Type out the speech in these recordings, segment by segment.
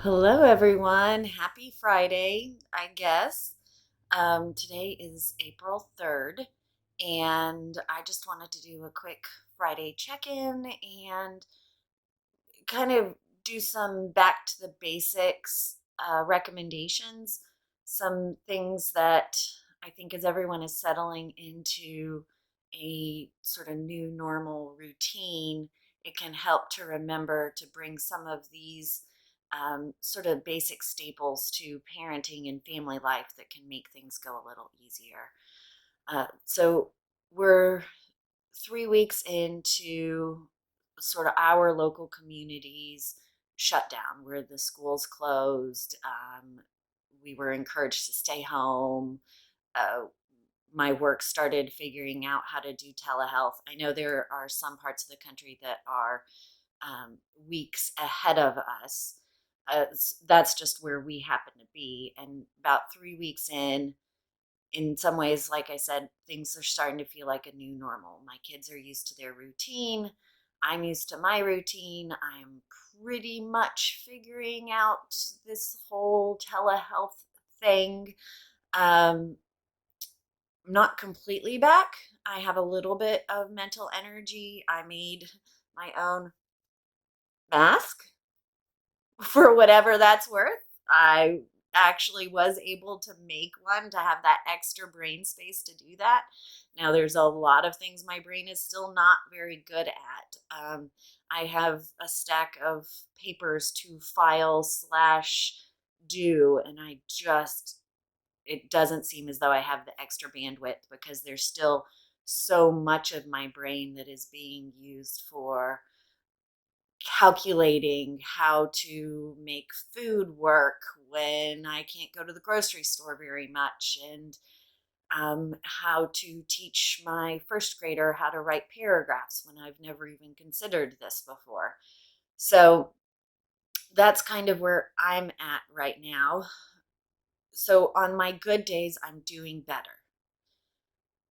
Hello, everyone. Happy Friday, I guess. Today is April 3rd, and I just wanted to do a quick Friday check in and kind of do some back to the basics recommendations, some things that I think as everyone is settling into a sort of new normal routine, it can help to remember to bring some of these sort of basic staples to parenting and family life that can make things go a little easier. So we're 3 weeks into sort of our local communities shut down where the schools closed. We were encouraged to stay home. Uh, my work started figuring out how to do telehealth. I know there are some parts of the country that are weeks ahead of us. That's just where we happen to be. And about 3 weeks in some ways, like I said, things are starting to feel like a new normal. My kids are used to their routine. I'm used to my routine. I'm pretty much figuring out this whole telehealth thing. Um, not completely back. I have a little bit of mental energy. I made my own mask for whatever that's worth. I actually was able to make one to have that extra brain space to do that. Now, there's a lot of things my brain is still not very good at. I have a stack of papers to file slash do, and it doesn't seem as though I have the extra bandwidth because there's still so much of my brain that is being used for calculating how to make food work when I can't go to the grocery store very much, and how to teach my first grader how to write paragraphs when I've never even considered this before. So that's kind of where I'm at right now. So on my good days, I'm doing better.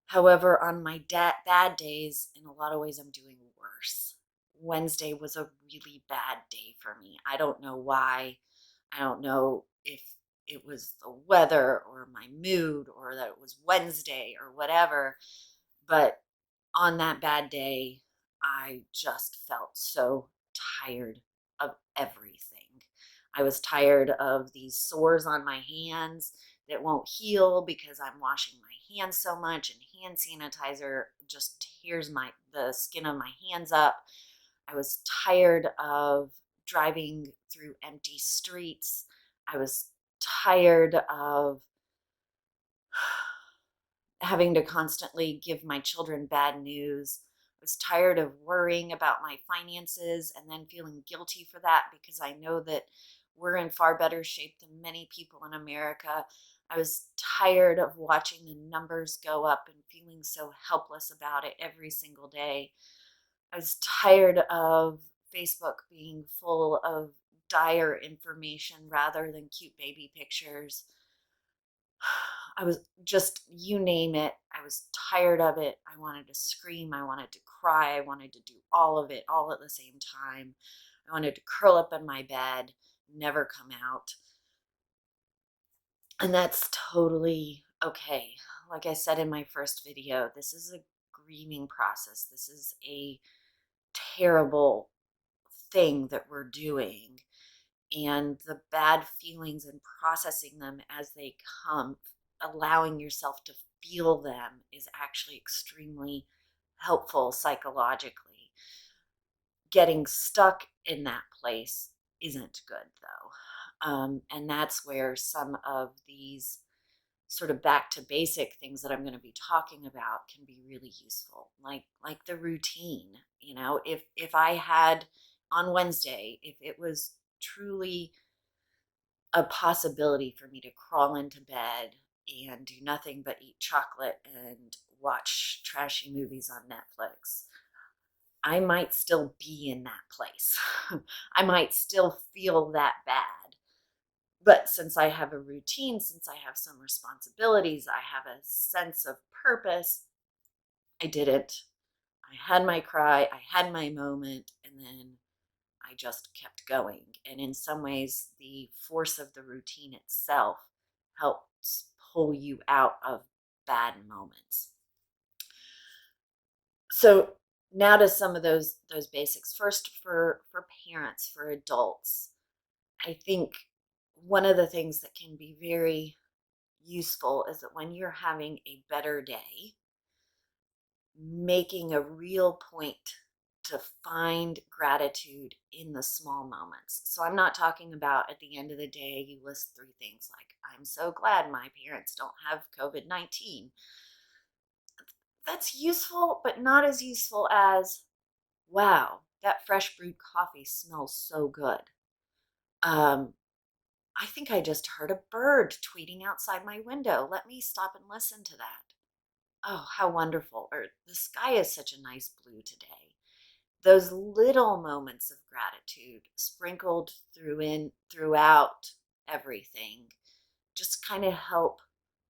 However, on my bad days, in a lot of ways, I'm doing worse. Wednesday was a really bad day for me. I don't know why. I don't know if it was the weather or my mood or that it was Wednesday or whatever. But on that bad day, I just felt so tired of everything. I was tired of these sores on my hands that won't heal because I'm washing my hands so much, and hand sanitizer just tears the skin of my hands up. I was tired of driving through empty streets. I was tired of having to constantly give my children bad news. I was tired of worrying about my finances and then feeling guilty for that because I know that we're in far better shape than many people in America. I was tired of watching the numbers go up and feeling so helpless about it every single day. I was tired of Facebook being full of dire information rather than cute baby pictures. I was just, you name it. I was tired of it. I wanted to scream. I wanted to cry. I wanted to do all of it all at the same time. I wanted to curl up in my bed, never come out. And that's totally okay. Like I said in my first video, this is a grieving process. This is a terrible thing that we're doing. And the bad feelings and processing them as they come, allowing yourself to feel them is actually extremely helpful psychologically. Getting stuck in that place isn't good though. And that's where some of these sort of back to basic things that I'm going to be talking about can be really useful, like the routine. If I had on Wednesday, if it was truly a possibility for me to crawl into bed and do nothing but eat chocolate and watch trashy movies on Netflix, I might still be in that place. I might still feel that bad. But since I have a routine, since I have some responsibilities, I have a sense of purpose, I didn't. I had my cry, I had my moment, and then I just kept going. And in some ways, the force of the routine itself helps pull you out of bad moments. So now to some of those basics. First, for parents, for adults, I think one of the things that can be very useful is that when you're having a better day, making a real point to find gratitude in the small moments. So I'm not talking about at the end of the day, you list three things like, I'm so glad my parents don't have COVID-19. That's useful, but not as useful as, wow, that fresh brewed coffee smells so good. Um, I think I just heard a bird tweeting outside my window. Let me stop and listen to that. Oh, how wonderful. Or the sky is such a nice blue today. Those little moments of gratitude sprinkled throughout everything just kind of help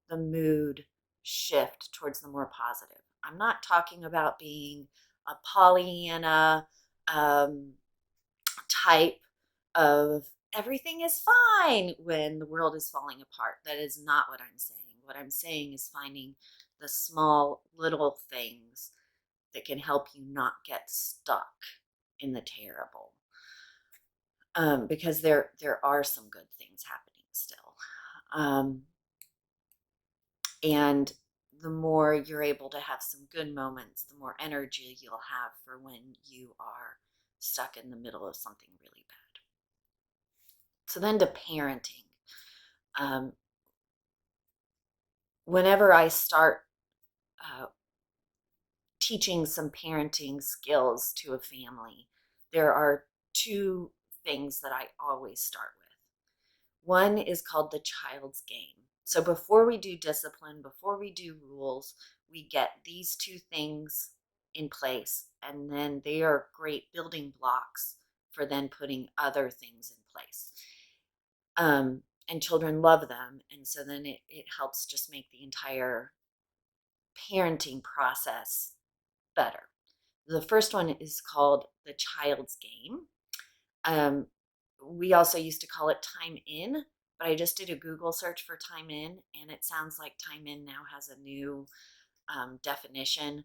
the mood shift towards the more positive. I'm not talking about being a Pollyanna um, type of everything is fine when the world is falling apart. That is not what I'm saying. What I'm saying is finding the small little things that can help you not get stuck in the terrible. Because there are some good things happening still. And the more you're able to have some good moments, the more energy you'll have for when you are stuck in the middle of something really bad. So then to parenting. Um, Whenever I start uh, teaching some parenting skills to a family, there are two things that I always start with. One is called the child's game. So before we do discipline, before we do rules, we get these two things in place, and then they are great building blocks for then putting other things in place. And children love them, and so then it helps just make the entire parenting process better. The first one is called the child's game. Um, we also used to call it time in, but I just did a Google search for time in, and it sounds like time in now has a new definition.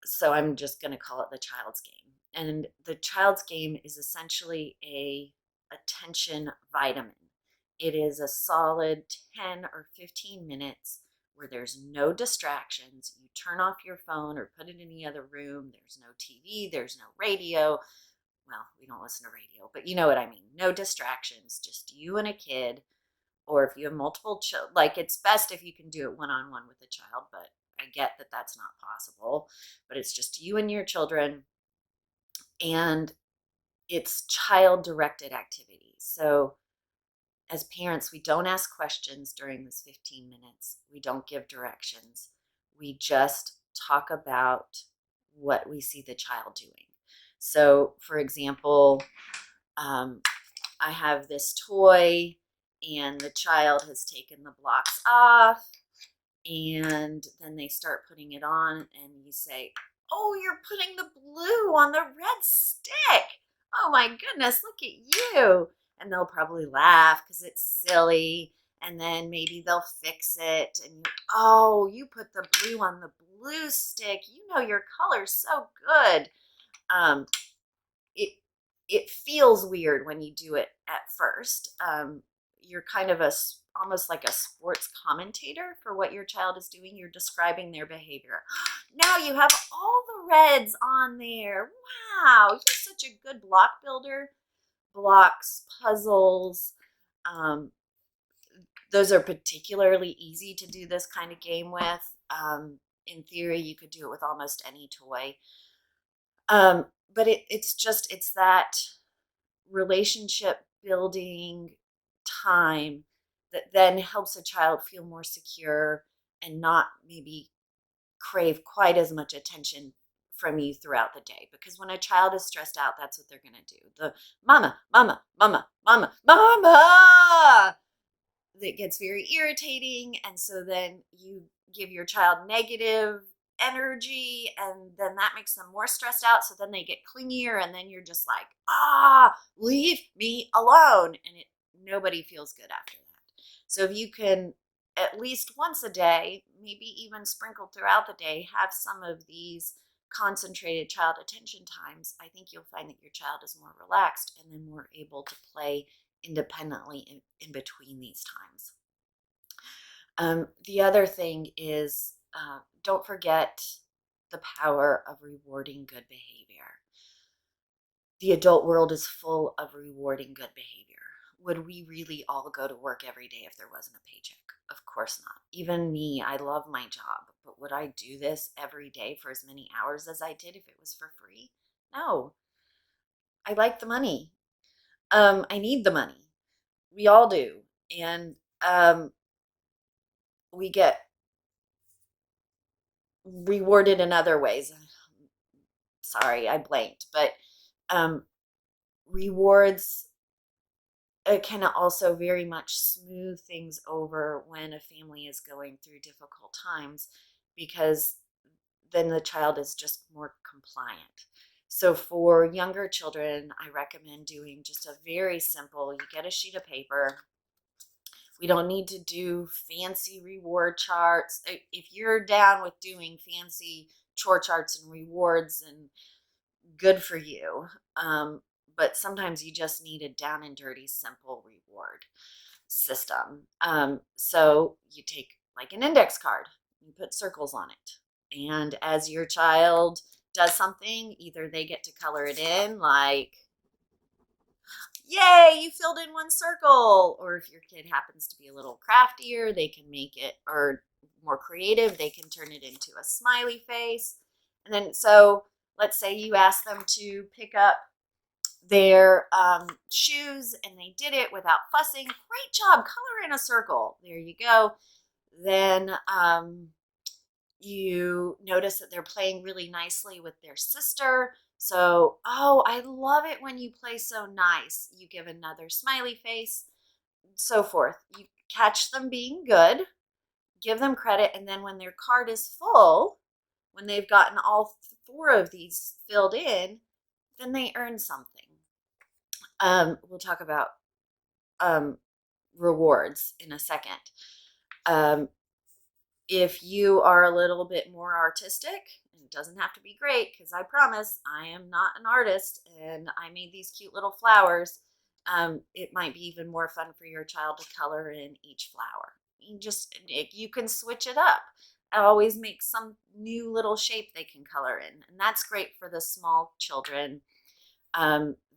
So I'm just going to call it the child's game. And the child's game is essentially a attention vitamin. It is a solid 10 or 15 minutes where there's no distractions. You turn off your phone or put it in any other room. There's no TV, there's no radio. Well, we don't listen to radio, but you know what I mean. No distractions, just you and a kid. Or if you have multiple children, like it's best if you can do it one-on-one with a child, but I get that that's not possible. But it's just you and your children, and it's child-directed activities. So as parents, we don't ask questions during this 15 minutes. We don't give directions. We just talk about what we see the child doing. So, for example, um, I have this toy and the child has taken the blocks off, and then they start putting it on, and you say, oh, you're putting the blue on the red stick. Oh my goodness, look at you. And they'll probably laugh because it's silly, and then maybe they'll fix it, and oh, you put the blue on the blue stick. You know your color's so good. Um, it it feels weird when you do it at first. You're kind of almost like a sports commentator for what your child is doing. You're describing their behavior. Now you have all the reds on there. Wow, you're such a good block builder. Blocks, puzzles. Um, those are particularly easy to do this kind of game with. In theory, you could do it with almost any toy. But it's that relationship building time that then helps a child feel more secure and not maybe crave quite as much attention from you throughout the day. Because when a child is stressed out, that's what they're going to do. The mama, mama, mama, mama, mama, that gets very irritating. And so then you give your child negative energy, and then that makes them more stressed out. So then they get clingier, and then you're just like, leave me alone. And nobody feels good after that. So if you can at least once a day, maybe even sprinkled throughout the day, have some of these concentrated child attention times, I think you'll find that your child is more relaxed and then more able to play independently in between these times. The other thing is don't forget the power of rewarding good behavior. The adult world is full of rewarding good behavior. Would we really all go to work every day if there wasn't a paycheck? Of course not. Even me, I love my job, but would I do this every day for as many hours as I did if it was for free? No. I like the money. I need the money. We all do. And we get rewarded in other ways. Sorry, I blanked, but um, rewards can also very much smooth things over when a family is going through difficult times, because then the child is just more compliant. So for younger children, I recommend doing just a very simple, you get a sheet of paper. We don't need to do fancy reward charts. If you're down with doing fancy chore charts and rewards, and good for you. But sometimes you just need a down and dirty, simple reward system. So you take like an index card, you put circles on it. And as your child does something, either they get to color it in, like, yay, you filled in one circle. Or if your kid happens to be a little craftier, they can make it, or more creative, they can turn it into a smiley face. And then, so let's say you ask them to pick up their shoes and they did it without fussing. Great job, color in a circle. There you go. Then you notice that they're playing really nicely with their sister. So, oh, I love it when you play so nice. You give another smiley face, so forth. You catch them being good, give them credit, and then when their card is full, when they've gotten all four of these filled in, then they earn something. We'll talk about rewards in a second. If you are a little bit more artistic, and it doesn't have to be great, because I promise I am not an artist and I made these cute little flowers, it might be even more fun for your child to color in each flower. You can switch it up. Always make some new little shape they can color in, and that's great for the small children.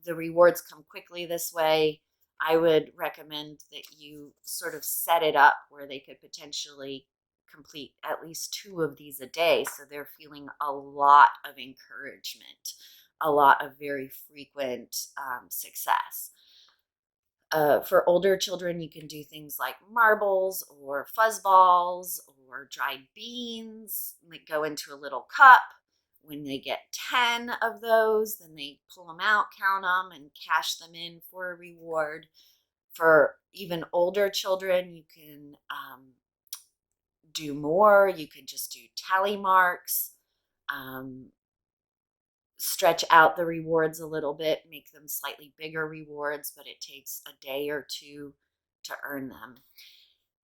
The rewards come quickly this way. I would recommend that you sort of set it up where they could potentially complete at least 2 of these a day, so they're feeling a lot of encouragement, a lot of very frequent success. For older children, you can do things like marbles or fuzz balls or dried beans that go into a little cup. When they get 10 of those, then they pull them out, count them, and cash them in for a reward. For even older children, you can do more. You could just do tally marks, stretch out the rewards a little bit, make them slightly bigger rewards, but it takes a day or two to earn them.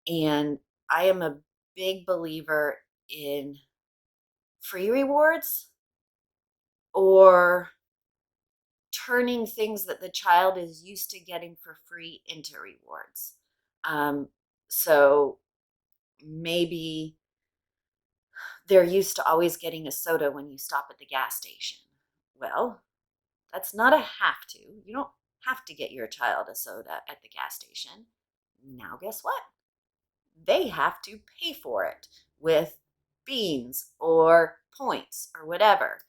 And I am a big believer in free rewards, or turning things that the child is used to getting for free into rewards. So maybe they're used to always getting a soda when you stop at the gas station. Well, that's not a have to. You don't have to get your child a soda at the gas station. Now, guess what? They have to pay for it with beans or points or whatever.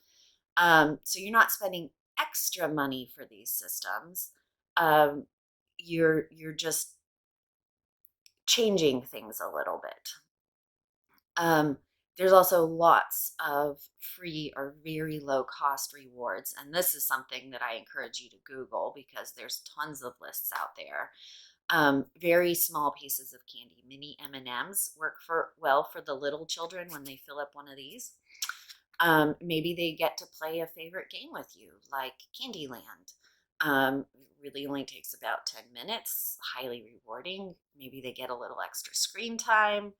So you're not spending extra money for these systems. You're just changing things a little bit. There's also lots of free or very low cost rewards. And this is something that I encourage you to Google, because there's tons of lists out there. Very small pieces of candy, mini M&Ms work well for the little children when they fill up one of these. Maybe they get to play a favorite game with you, like Candyland. Really only takes about 10 minutes, highly rewarding. Maybe they get a little extra screen time.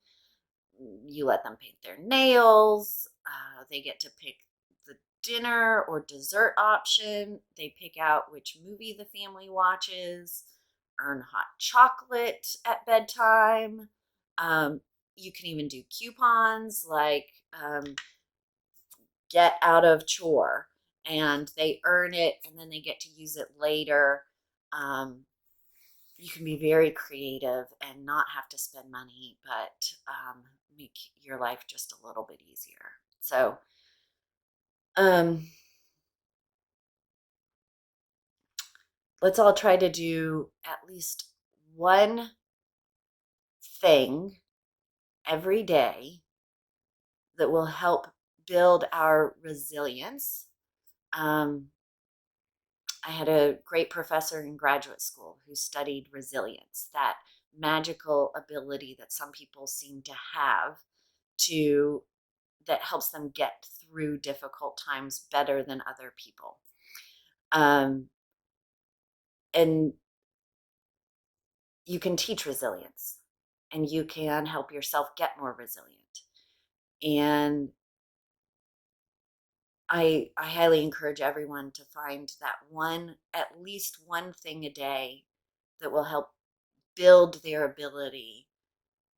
You let them paint their nails. They get to pick the dinner or dessert option. They pick out which movie the family watches, earn hot chocolate at bedtime. Um, you can even do coupons like get out of chore, and they earn it and then they get to use it later. You can be very creative and not have to spend money, but make your life just a little bit easier. So, um, let's all try to do at least one thing every day that will help build our resilience. Um, I had a great professor in graduate school who studied resilience, that magical ability that some people seem to have to that helps them get through difficult times better than other people. Um, and you can teach resilience and you can help yourself get more resilient. And I highly encourage everyone to find that one, at least one thing a day that will help build their ability,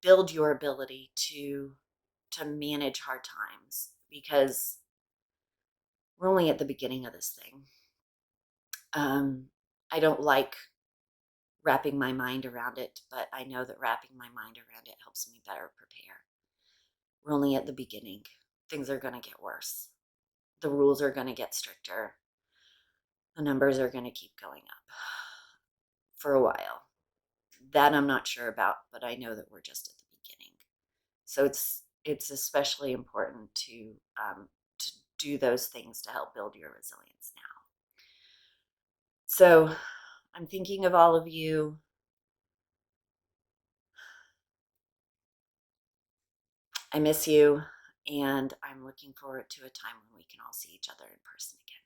build your ability to manage hard times, because we're only at the beginning of this thing. I don't like wrapping my mind around it, but I know that wrapping my mind around it helps me better prepare. We're only at the beginning. Things are going to get worse. The rules are going to get stricter. The numbers are going to keep going up for a while. That I'm not sure about, but I know that we're just at the beginning. So it's especially important to do those things to help build your resilience now. So I'm thinking of all of you. I miss you, and I'm looking forward to a time when we can all see each other in person again.